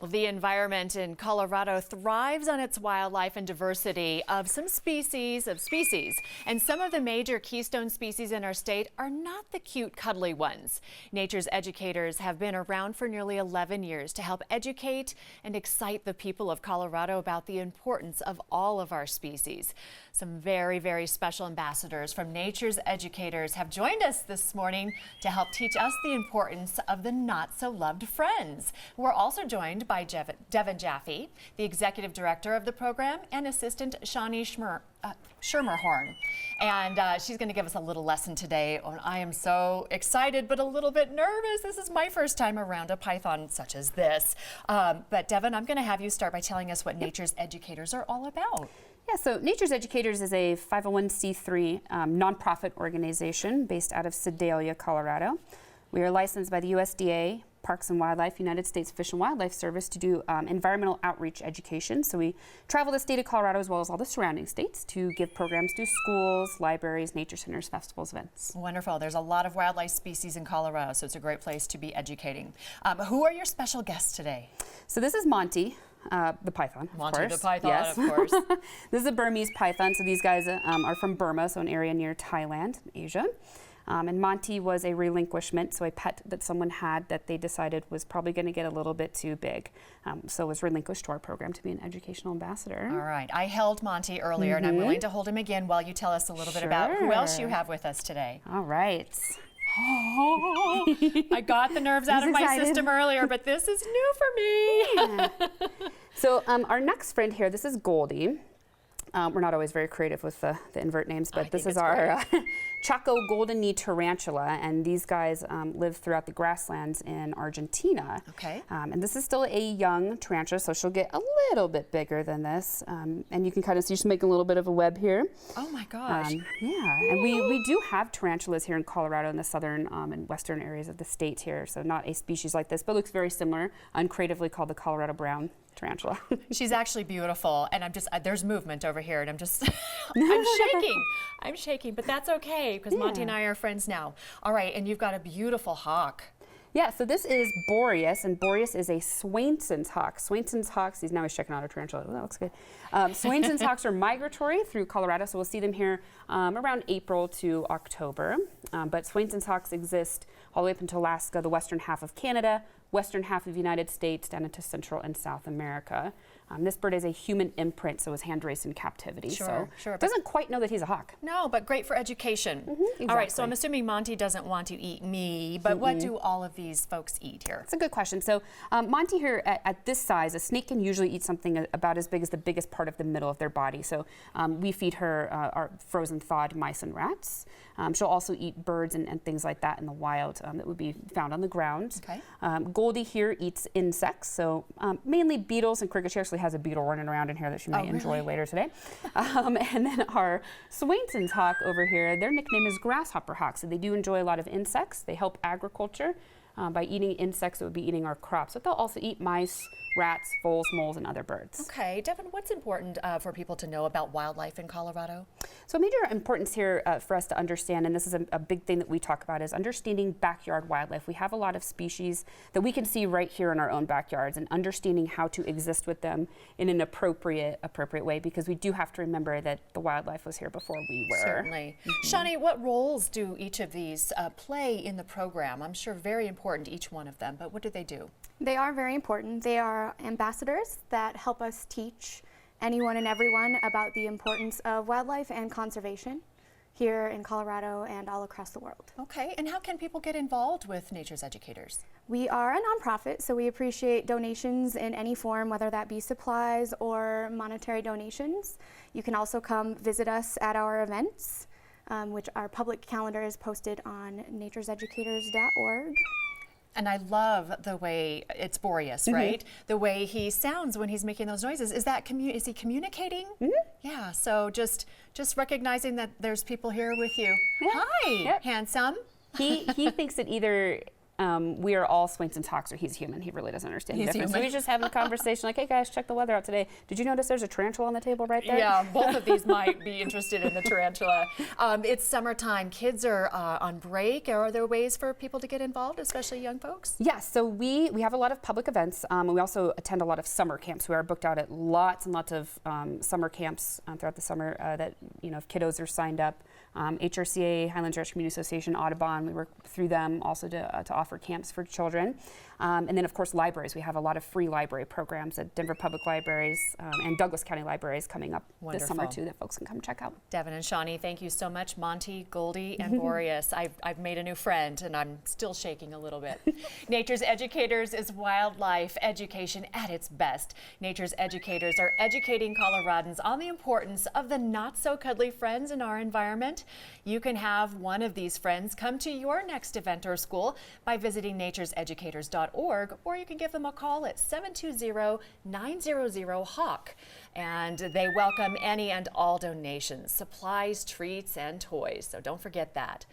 Well, the environment in Colorado thrives on its wildlife and diversity of some species. And some of the major keystone species in our state are not the cute, cuddly ones. Nature's educators have been around for nearly 11 years to help educate and excite the people of Colorado about the importance of all of our species. Some very, very special ambassadors from Nature's Educators have joined us this morning to help teach us the importance of the not-so-loved friends. We're also joined by Devin Jaffe, the executive director of the program, and assistant Shawnee Schermerhorn. And she's going to give us a little lesson today. I am so excited, but a little bit nervous. This is my first time around a python such as this. But Devin, I'm going to have you start by telling us what Nature's Educators are all about. Yeah, so Nature's Educators is a 501c3 nonprofit organization based out of Sedalia, Colorado. We are licensed by the USDA, Parks and Wildlife, United States Fish and Wildlife Service to do environmental outreach education. So we travel the state of Colorado as well as all the surrounding states to give programs to schools, libraries, nature centers, festivals, events. Wonderful. There's a lot of wildlife species in Colorado, so it's a great place to be educating. Who are your special guests today? So this is Monty. The python, of Monty course. the python, yes. Of course. This is a Burmese python, so these guys are from Burma, so an area near Thailand, Asia. And Monty was a relinquishment, so a pet that someone had that they decided was probably going to get a little bit too big. So was relinquished to our program to be an educational ambassador. All right. I held Monty earlier, and I'm willing to hold him again while you tell us a little bit about who else you have with us today. All right. Oh, I got the nerves out of my system earlier, but this is new for me. Yeah. So our next friend here, this is Goldie. We're not always very creative with the invert names, but this is our Chaco golden knee tarantula, and these guys live throughout the grasslands in Argentina. Okay. And this is still a young tarantula, so she'll get a little bit bigger than this. And you can kind of see she's making a little bit of a web here. Oh my gosh. Yeah, and we do have tarantulas here in Colorado in the southern and western areas of the state here, so not a species like this, but looks very similar, uncreatively called the Colorado brown tarantula. She's actually beautiful, and I'm just there's movement over here, and I'm just I'm shaking, but that's okay because Monty and I are friends now. All right, and you've got a beautiful hawk. Yeah, so this is Boreas, and Boreas is a Swainson's hawk. Swainson's hawks, he's checking out a tarantula. Oh, that looks good. Swainson's hawks are migratory through Colorado, so we'll see them here around April to October. But Swainson's hawks exist all the way up into Alaska, the western half of Canada, western half of the United States, down into Central and South America. This bird is a human imprint, so was hand raised in captivity. Sure. Doesn't quite know that he's a hawk. No, but great for education. Exactly. All right, so I'm assuming Monty doesn't want to eat me, but what do all of these folks eat here? That's a good question. So Monty here, at this size, a snake can usually eat something about as big as the biggest part of the middle of their body. So we feed her our frozen thawed mice and rats. She'll also eat birds and things like that in the wild that would be found on the ground. Okay. Goldie here eats insects, so mainly beetles and crickets. She actually has a beetle running around in here that she might enjoy later today. And then our Swainson's hawk over here, their nickname is grasshopper hawk. So they do enjoy a lot of insects. They help agriculture. By eating insects, it would be eating our crops. But they'll also eat mice, rats, voles, moles, and other birds. Okay, Devin, what's important for people to know about wildlife in Colorado? So a major importance here for us to understand, and this is a big thing that we talk about, is understanding backyard wildlife. We have a lot of species that we can see right here in our own backyards, and understanding how to exist with them in an appropriate way, because we do have to remember that the wildlife was here before we were. Certainly. Shawnee, what roles do each of these play in the program? I'm sure very important, each one of them, but what do they do? They are very important. They are ambassadors that help us teach anyone and everyone about the importance of wildlife and conservation here in Colorado and all across the world. Okay, and how can people get involved with Nature's Educators? We are a nonprofit, so we appreciate donations in any form, whether that be supplies or monetary donations. You can also come visit us at our events, which our public calendar is posted on natureseducators.org. And I love the way it's Boreas, right? The way he sounds when he's making those noises. Is he communicating? Yeah. So just recognizing that there's people here with you. Yeah. Hi, handsome. He thinks that either we are all Swainson's Hawks, or he's human. He really doesn't understand the He's difference. So human. we just having a conversation like, hey guys, check the weather out today. Did you notice there's a tarantula on the table right there? Yeah, both of these might be interested in the tarantula. It's summertime. Kids are on break. Are there ways for people to get involved, especially young folks? Yes, so we have a lot of public events, and we also attend a lot of summer camps. We are booked out at lots and lots of summer camps throughout the summer that, if kiddos are signed up. HRCA, Highlands Ranch Community Association, Audubon, we work through them also to offer camps for children. And then, of course, libraries. We have a lot of free library programs at Denver Public Libraries and Douglas County Libraries coming up this summer, too, that folks can come check out. Devin and Shawnee, thank you so much. Monty, Goldie, and Boreas. I've made a new friend, and I'm still shaking a little bit. Nature's Educators is wildlife education at its best. Nature's Educators are educating Coloradans on the importance of the not-so-cuddly friends in our environment. You can have one of these friends come to your next event or school by visiting natureseducators.org, or you can give them a call at 720-900-HAWK. And they welcome any and all donations, supplies, treats, and toys. So don't forget that.